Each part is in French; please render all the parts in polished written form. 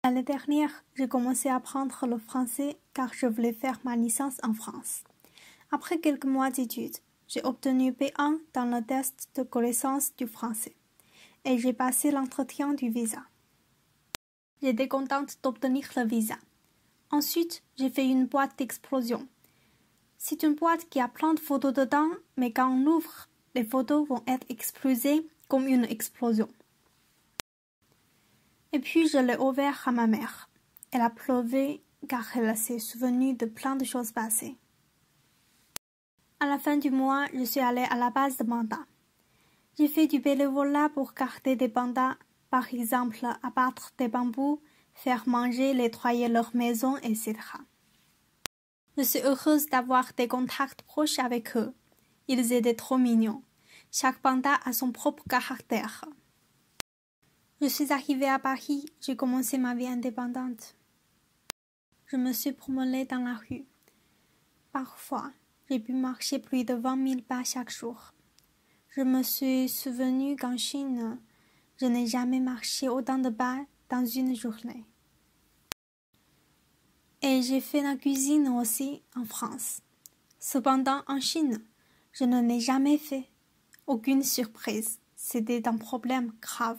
L'année dernière, j'ai commencé à apprendre le français car je voulais faire ma licence en France. Après quelques mois d'études, j'ai obtenu B1 dans le test de connaissance du français et j'ai passé l'entretien du visa. J'étais contente d'obtenir le visa. Ensuite, j'ai fait une boîte d'explosion. C'est une boîte qui a plein de photos dedans, mais quand on l'ouvre, les photos vont être explosées comme une explosion. Et puis je l'ai ouvert à ma mère. Elle a pleuré car elle s'est souvenue de plein de choses passées. À la fin du mois, je suis allée à la base de pandas. J'ai fait du bénévolat pour garder des pandas, par exemple abattre des bambous, faire manger, nettoyer leur maison, etc. Je suis heureuse d'avoir des contacts proches avec eux. Ils étaient trop mignons. Chaque panda a son propre caractère. Je suis arrivée à Paris, j'ai commencé ma vie indépendante. Je me suis promenée dans la rue. Parfois, j'ai pu marcher plus de 20 000 pas chaque jour. Je me suis souvenu qu'en Chine, je n'ai jamais marché autant de pas dans une journée. Et j'ai fait la cuisine aussi en France. Cependant, en Chine, je ne l'ai jamais fait. Aucune surprise, c'était un problème grave.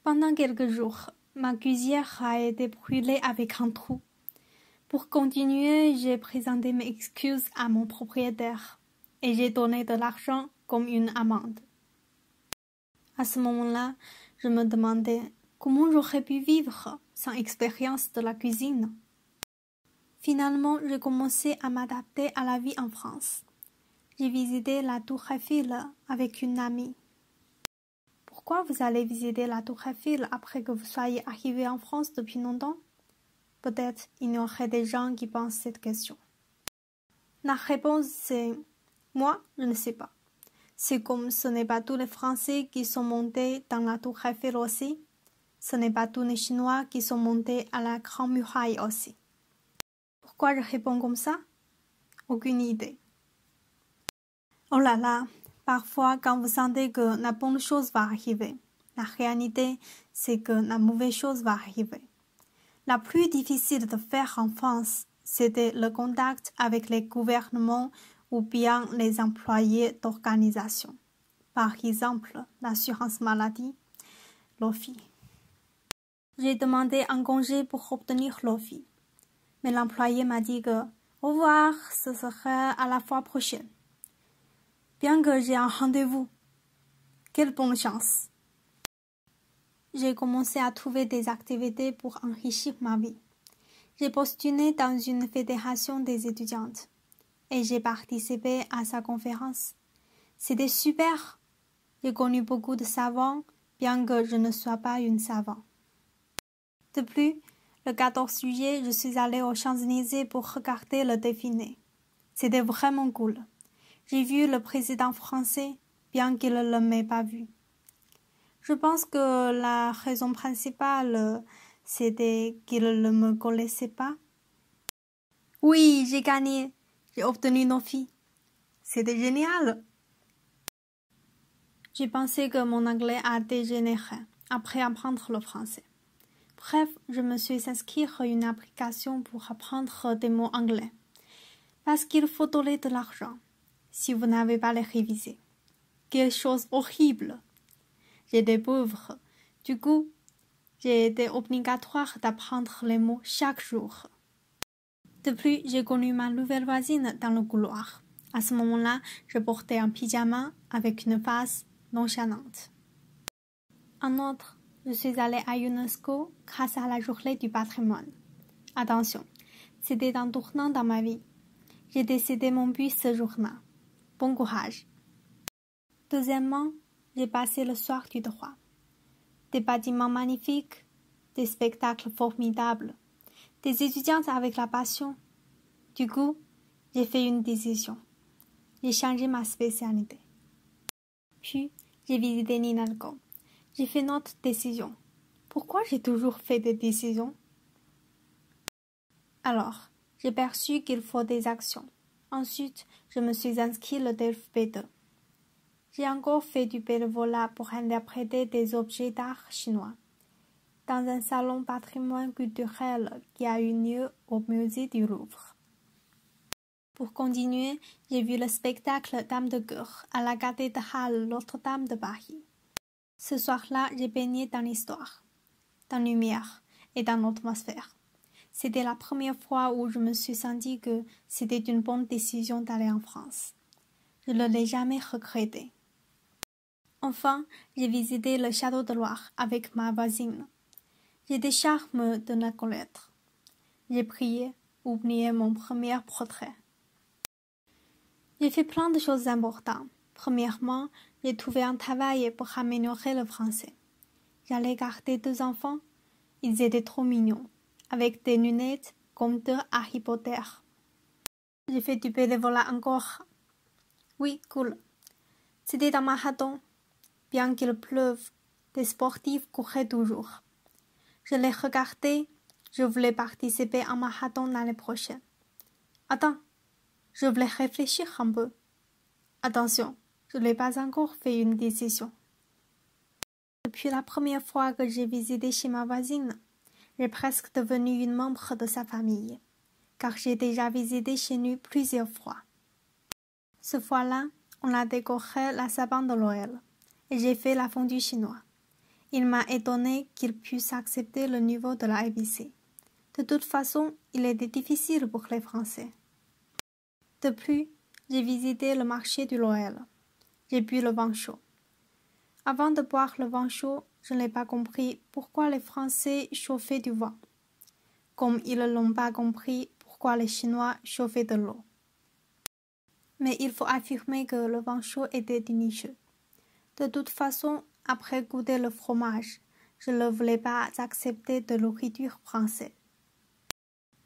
Pendant quelques jours, ma cuillère a été brûlée avec un trou. Pour continuer, j'ai présenté mes excuses à mon propriétaire et j'ai donné de l'argent comme une amende. À ce moment-là, je me demandais comment j'aurais pu vivre sans expérience de la cuisine. Finalement, j'ai commencé à m'adapter à la vie en France. J'ai visité la Tour Eiffel avec une amie. Pourquoi vous allez visiter la Tour Eiffel après que vous soyez arrivé en France depuis longtemps? Peut-être il y aurait des gens qui pensent cette question. La réponse c'est « Moi, je ne sais pas ». C'est comme ce n'est pas tous les Français qui sont montés dans la Tour Eiffel aussi. Ce n'est pas tous les Chinois qui sont montés à la Grande Muraille aussi. Pourquoi je réponds comme ça? Aucune idée. Oh là là, parfois quand vous sentez que la bonne chose va arriver, la réalité c'est que la mauvaise chose va arriver. La plus difficile de faire en France, c'était le contact avec les gouvernements ou bien les employés d'organisations. Par exemple, l'assurance maladie, l'OFI. J'ai demandé un congé pour obtenir l'OFI. Mais l'employé m'a dit que « Au revoir, ce sera à la fois prochaine ». Bien que j'ai un rendez-vous. Quelle bonne chance! J'ai commencé à trouver des activités pour enrichir ma vie. J'ai postulé dans une fédération des étudiantes et j'ai participé à sa conférence. C'était super! J'ai connu beaucoup de savants, bien que je ne sois pas une savante. De plus, le 14 juillet, je suis allée aux Champs-Élysées pour regarder le défilé. C'était vraiment cool. J'ai vu le président français, bien qu'il ne m'ait pas vu. Je pense que la raison principale, c'était qu'il ne me connaissait pas. Oui, j'ai gagné. J'ai obtenu nos filles. C'était génial. J'ai pensé que mon anglais a dégénéré après apprendre le français. Bref, je me suis inscrite à une application pour apprendre des mots anglais. Parce qu'il faut donner de l'argent si vous n'avez pas les révisés. Quelle chose horrible! J'étais pauvre. Du coup, j'ai été obligatoire d'apprendre les mots chaque jour. De plus, j'ai connu ma nouvelle voisine dans le couloir. À ce moment-là, je portais un pyjama avec une face nonchalante. En outre, je suis allée à UNESCO grâce à la journée du patrimoine. Attention, c'était un tournant dans ma vie. J'ai décidé mon but ce jour-là. Bon courage. Deuxièmement, j'ai passé le soir du droit. Des bâtiments magnifiques, des spectacles formidables, des étudiantes avec la passion. Du coup, j'ai fait une décision. J'ai changé ma spécialité. Puis, j'ai visité l'INALCO. J'ai fait une autre décision. Pourquoi j'ai toujours fait des décisions? Alors, j'ai perçu qu'il faut des actions. Ensuite, je me suis inscrite au DELF B2. J'ai encore fait du bénévolat pour interpréter des objets d'art chinois. dans un salon patrimoine culturel qui a eu lieu au musée du Louvre. Pour continuer, j'ai vu le spectacle Dame de cœur à la cathédrale Notre-Dame de Paris. Ce soir-là, j'ai baigné dans l'histoire, dans la lumière et dans l'atmosphère. C'était la première fois où je me suis sentie que c'était une bonne décision d'aller en France. Je ne l'ai jamais regretté. Enfin, j'ai visité le château de Loire avec ma voisine. J'ai des charmes de la connaître. J'ai prié, oublié mon premier portrait. J'ai fait plein de choses importantes. Premièrement, j'ai trouvé un travail pour améliorer le français. J'allais garder 2 enfants. Ils étaient trop mignons, avec des lunettes comme de Harry Potter. J'ai fait du bénévolat encore. Oui, cool. C'était dans Manhattan. Bien qu'il pleuve, des sportifs couraient toujours. Je les regardais. Je voulais participer à Manhattan l'année prochaine. Attends, je voulais réfléchir un peu. Attention, je n'ai pas encore fait une décision. Depuis la première fois que j'ai visité chez ma voisine, j'ai presque devenu une membre de sa famille, car j'ai déjà visité chez lui plusieurs fois. Ce fois-là, on a décoré la sapin de Noël et j'ai fait la fondue chinoise. Il m'a étonné qu'il puisse accepter le niveau de la ABC. De toute façon, il était difficile pour les Français. De plus, j'ai visité le marché du Noël. J'ai bu le vin chaud. Avant de boire le vin chaud, je n'ai pas compris pourquoi les Français chauffaient du vin, comme ils n'ont pas compris pourquoi les Chinois chauffaient de l'eau. Mais il faut affirmer que le vin chaud était délicieux. De toute façon, après goûter le fromage, je ne voulais pas accepter de nourriture française.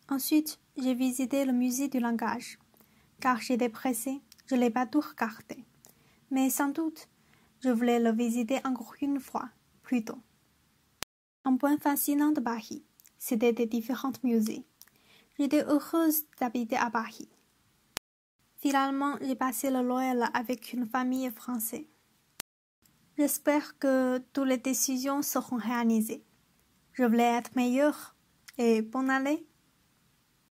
Ensuite, j'ai visité le musée du langage. Car j'étais pressée, je ne l'ai pas tout regardé. Mais sans doute, je voulais le visiter encore une fois, plus tôt. Un point fascinant de Paris, c'était des différents musées. J'étais heureuse d'habiter à Paris. Finalement, j'ai passé le Noël avec une famille française. J'espère que toutes les décisions seront réalisées. Je voulais être meilleure et bonne année.